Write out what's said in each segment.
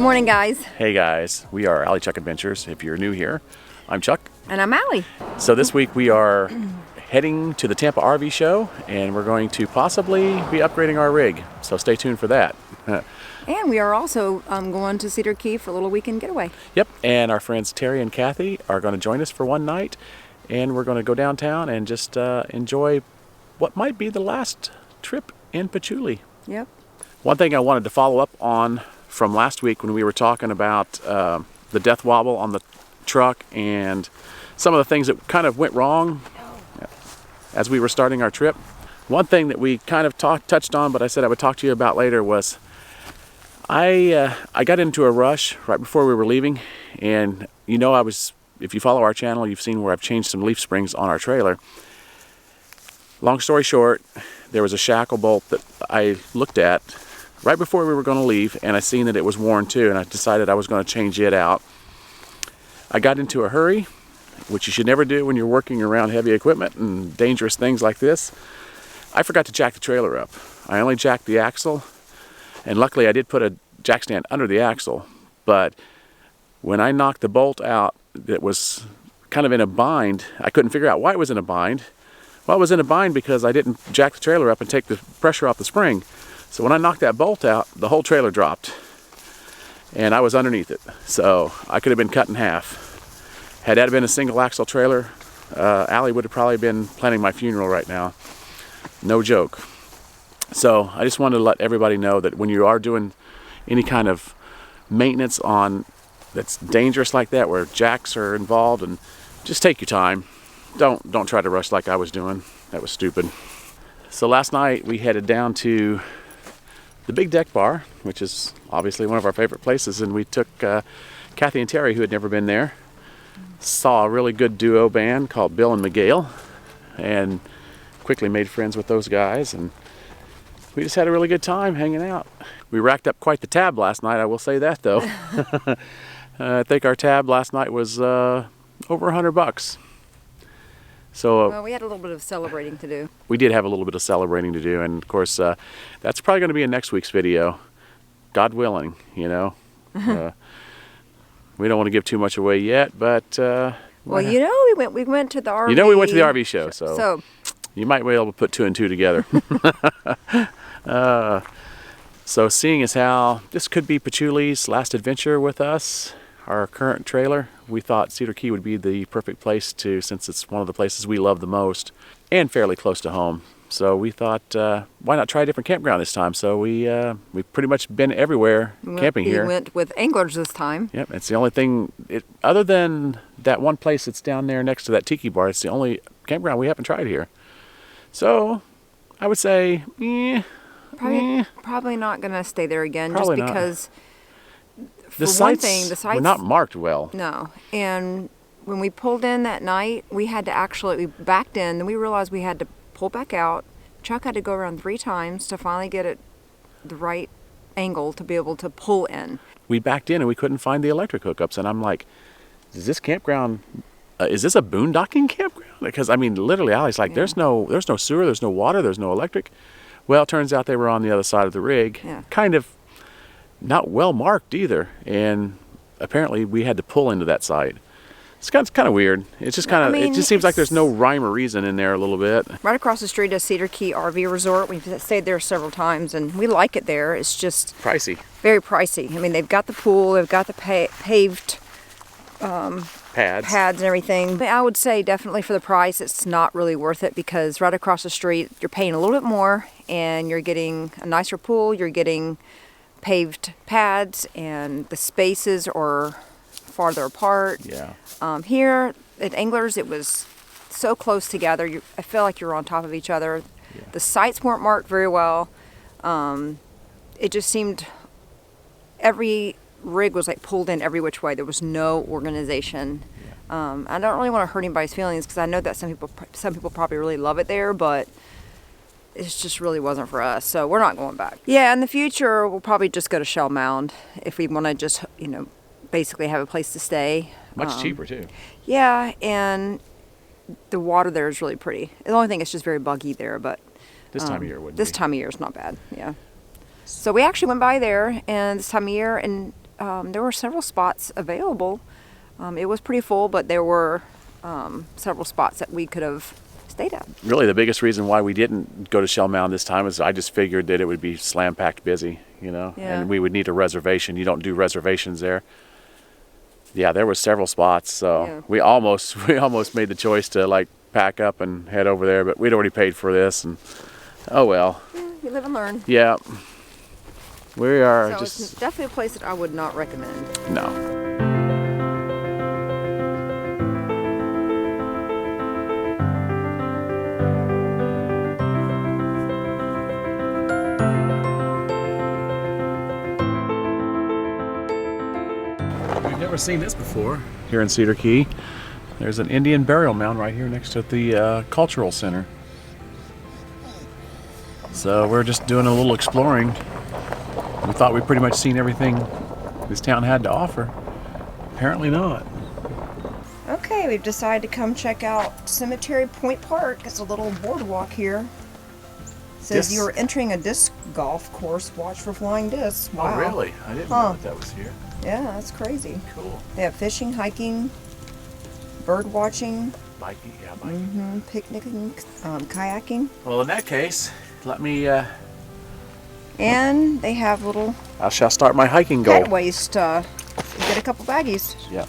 morning, guys. Hey guys, we are AlliChuck Adventures. If you're new here, I'm Chuck. And I'm Allie. So this week we are heading to the Tampa RV show, and we're going to possibly be upgrading our rig. So stay tuned for that. And we are also going to Cedar Key for a little weekend getaway. Yep, and our friends Terry and Kathy are going to join us for one night, and we're going to go downtown and just enjoy what might be the last trip in Patchouli. Yep. One thing I wanted to follow up on from last week when we were talking about the death wobble on the truck and some of the things that kind of went wrong as we were starting our trip. One thing that we kind of touched on, but I said I would talk to you about later, was I got into a rush right before we were leaving, and if you follow our channel, you've seen where I've changed some leaf springs on our trailer. Long story short, there was a shackle bolt that I looked at right before we were going to leave, and I seen that it was worn too, and I decided I was going to change it out. I got into a hurry, which you should never do when you're working around heavy equipment and dangerous things like this. I forgot to jack the trailer up. I only jacked the axle, and luckily I did put a jack stand under the axle, but when I knocked the bolt out that was kind of in a bind, I couldn't figure out why it was in a bind. Well, it was in a bind because I didn't jack the trailer up and take the pressure off the spring. So when I knocked that bolt out, the whole trailer dropped, and I was underneath it. So I could have been cut in half. Had that been a single axle trailer, Allie would have probably been planning my funeral right now. No joke. So I just wanted to let everybody know that when you are doing any kind of maintenance on that's dangerous like that, where jacks are involved, and just take your time. Don't try to rush like I was doing. That was stupid. So last night we headed down to the Big Deck Bar, which is obviously one of our favorite places, and we took Kathy and Terry, who had never been there. Saw a really good duo band called Bill and Miguel, and quickly made friends with those guys, and we just had a really good time hanging out. We racked up quite the tab last night, I will say that though. I think our tab last night was over $100. So well, we had a little bit of celebrating to do. We did have a little bit of celebrating to do, and of course that's probably going to be in next week's video, God willing. We don't want to give too much away yet, but well, we went to the RV. We went to the RV show, so you might be able to put two and two together. So seeing as how this could be Patchouli's last adventure with us, our current trailer, we thought Cedar Key would be the perfect place since it's one of the places we love the most and fairly close to home. So we thought, why not try a different campground this time? So we've pretty much been everywhere camping here. We went with anglers this time. Yep, it's the only thing, other than that one place that's down there next to that tiki bar, it's the only campground we haven't tried here. So I would say, Probably not going to stay there again, probably just because the sites were not marked well. No, and when we pulled in that night, we backed in, then we realized we had to pull back out. Chuck had to go around 3 times to finally get it the right angle to be able to pull in. We backed in and we couldn't find the electric hookups, and I'm like, is this campground, is this a boondocking campground? Because I mean, literally, Allie's like, there's no sewer, there's no water, there's no electric. Well, it turns out they were on the other side of the rig, kind of not well marked either, and apparently we had to pull into that site. It's kind of weird. It's just it just seems like there's no rhyme or reason in there a little bit. Right across the street is Cedar Key RV Resort. We've stayed there several times, and we like it there. It's just pricey. Very pricey. I mean, they've got the pool, they've got the paved pads and everything. I would say definitely for the price, it's not really worth it, because right across the street, you're paying a little bit more, and you're getting a nicer pool, you're getting paved pads, and the spaces are farther apart. Yeah. Here at Anglers, it was so close together. I feel like you're on top of each other. Yeah. The sites weren't marked very well. It just seemed every rig was like pulled in every which way. There was no organization. Yeah. I don't really want to hurt anybody's feelings, because I know that some people probably really love it there, but it just really wasn't for us, so we're not going back. Yeah, in the future, we'll probably just go to Shellmound if we want to just, basically have a place to stay. Much cheaper, too. Yeah, and the water there is really pretty. The only thing is just very buggy there, but this time of year wouldn't be. This time of year is not bad, yeah. So we actually went by there, and this time of year, and there were several spots available. It was pretty full, but there were several spots that we could have stayed at. Really, the biggest reason why we didn't go to Shellmound this time is I just figured that it would be slam-packed busy, you know, Yeah. and we would need a reservation. You don't do reservations there. Yeah, there were several spots, so Yeah. we almost made the choice to like pack up and head over there, but we'd already paid for this, and oh well. Yeah, you live and learn. Yeah, we are So just it's definitely a place that I would not recommend. no. We've never seen this before here in Cedar Key. There's an Indian burial mound right here next to the cultural center. So we're just doing a little exploring. We thought we'd pretty much seen everything this town had to offer. Apparently not. Okay, we've decided to come check out Cemetery Point Park. It's a little boardwalk here. Says Disc- you're entering a disc golf course. Watch for flying discs. Wow. Oh, really? I didn't Huh. know that was here. Yeah, that's crazy. Cool. They have fishing, hiking, bird watching, Biking, yeah, biking. picnicking, kayaking, Well, in that case, let me, and they have little I shall start my hiking goal. pet waste. Get a couple baggies. Yeah.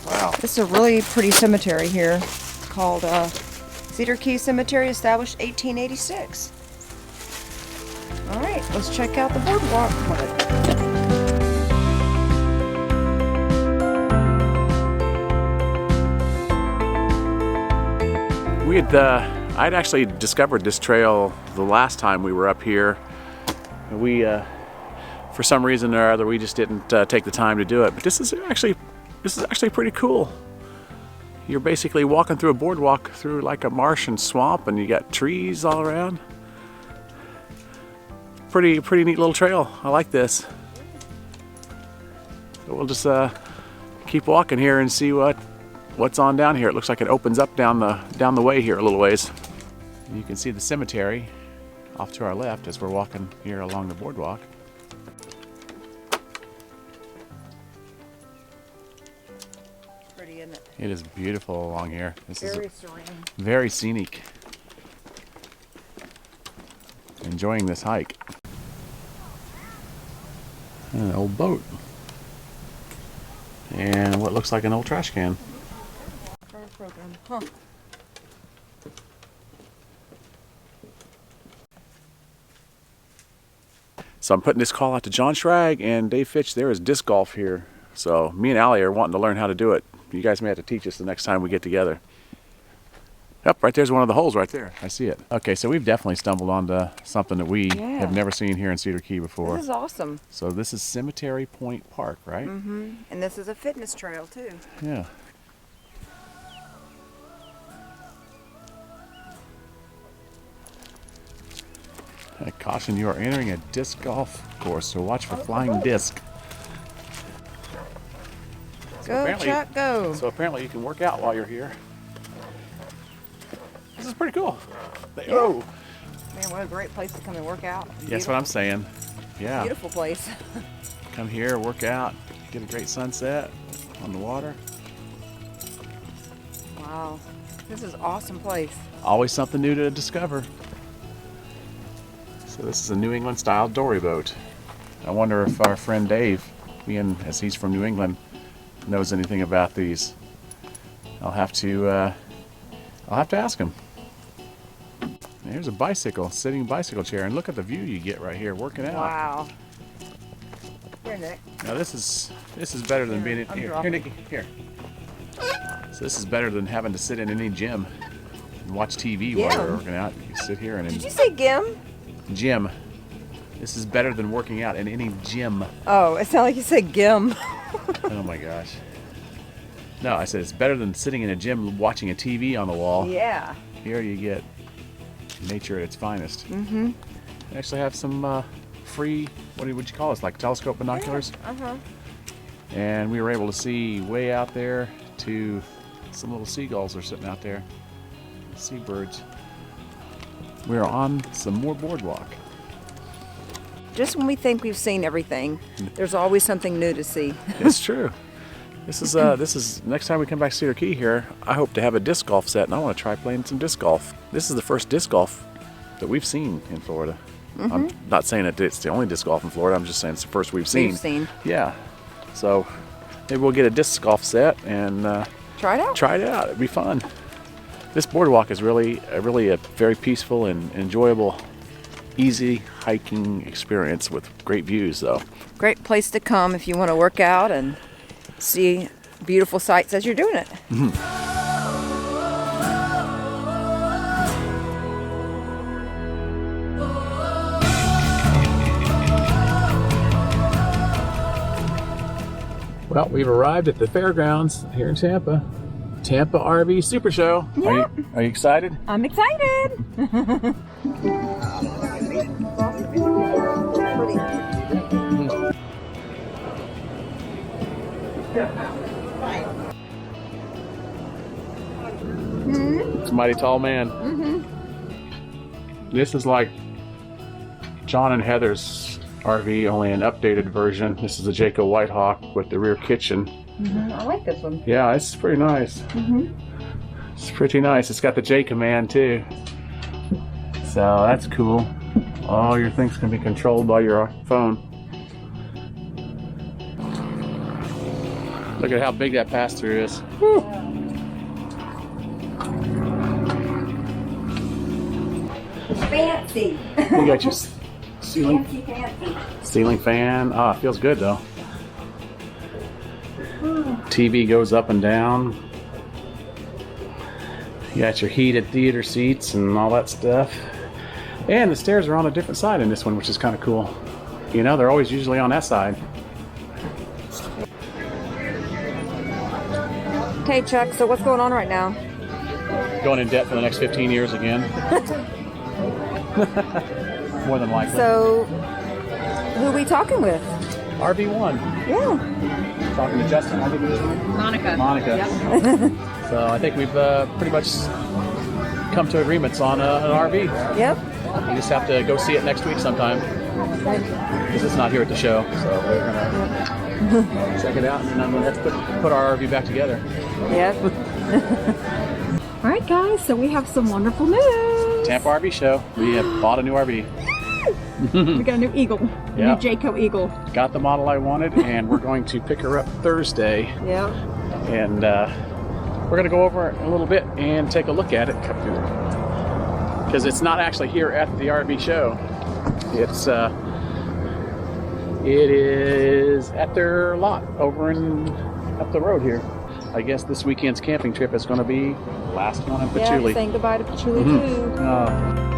Wow. This is a really pretty cemetery here. It's called Cedar Key Cemetery, established 1886. All right, let's check out the boardwalk. I'd actually discovered this trail the last time we were up here. We, for some reason or other, we just didn't take the time to do it. But this is actually pretty cool. You're basically walking through a boardwalk through like a marsh and swamp, and you got trees all around. Pretty neat little trail. I like this. So we'll just keep walking here and see what's on down here. It looks like it opens up down the way here a little ways. You can see the cemetery off to our left as we're walking here along the boardwalk. Pretty, isn't it? It is beautiful along here. This is Very serene. very scenic. Enjoying this hike. An old boat. And what looks like an old trash can. Program. Huh. So I'm putting this call out to John Schrag and Dave Fitch. There is disc golf here. So me and Allie are wanting to learn how to do it. You guys may have to teach us the next time we get together. Yep, right there's one of the holes right there. I see it. Okay, so we've definitely stumbled onto something that we Yeah. have never seen here in Cedar Key before. This is awesome. So this is Cemetery Point Park, right? Mm-hmm. And this is a fitness trail too. Yeah. I caution you are entering a disc golf course, so watch for flying disc. Go, apparently- Chuck, go. So apparently you can work out while you're here. This is pretty cool. Yeah. Oh, Man, what a great place to come and work out. that's what I'm saying. Yeah, Beautiful place. come here, work out, get a great sunset on the water. Wow. This is an awesome place. Always something new to discover. So this is a New England style dory boat. I wonder if our friend Dave, being as he's from New England, knows anything about these. I'll have to ask him. There's a bicycle, sitting bicycle chair, and look at the view you get right here working out. Wow. Here, Nick. Now this is better than being in I'm here. Here, dropping. Nikki, here. So this is better than having to sit in any gym and watch TV while Yeah. you're working out. You sit here and Did you say Gim? gym. This is better than working out in any gym. Oh, it sounded like you said Gim. Oh my gosh. No, I said it's better than sitting in a gym watching a TV on the wall. Yeah. Here you get nature at its finest. Mm-hmm. They actually have some free, what would you call this, like telescope binoculars? Uh-huh. And we were able to see way out there to some little seagulls are sitting out there. Seabirds. We're on some more boardwalk. just when we think we've seen everything, there's always something new to see. It's true. This is next time we come back to Cedar Key here, I hope to have a disc golf set, and I want to try playing some disc golf. This is the first disc golf that we've seen in Florida. I'm not saying that it's the only disc golf in Florida, I'm just saying it's the first we've seen. Yeah. So maybe we'll get a disc golf set and try it out. Try it out. It'd be fun. This boardwalk is really a very peaceful and enjoyable, easy hiking experience with great views, though. Great place to come if you want to work out and see beautiful sights as you're doing it. Well, we've arrived at the fairgrounds here in Tampa. Tampa RV Super Show. Yeah. Are you excited? I'm excited. It's a mighty tall man. This is like John and Heather's RV, only an updated version. This is a Jayco Whitehawk with the rear kitchen. I like this one. Yeah, it's pretty nice. It's pretty nice. It's got the J command too. So that's cool. All your things can be controlled by your phone. Look at how big that pass-through is. Whew. Fancy. You got your ceiling, fancy. Ceiling fan. Ah, it feels good though. TV goes up and down. You got your heated theater seats and all that stuff. And the stairs are on a different side in this one, which is kind of cool. You know, they're always usually on that side. Okay, Chuck, so what's going on right now? Going in debt for the next 15 years again. More than likely. So, who are we talking with? RV1. Yeah. Talking to Justin, I think it was Monica. Yep. So I think we've pretty much come to agreements on an RV. Yep. We just have to go see it next week sometime. Because it's not here at the show, so we're gonna check it out, and then I'm gonna have to put our RV back together. Yep. All right, guys. So we have some wonderful news. Tampa RV show. We have bought a new RV. We got a new Eagle. Yeah. New Jayco Eagle. Got the model I wanted, and we're going to pick her up Thursday. Yeah. And we're going to go over a little bit and take a look at it. Because it's not actually here at the RV show. It is at their lot over up the road here. I guess this weekend's camping trip is going to be the last one in Patchouli. Yeah, saying goodbye to Patchouli too.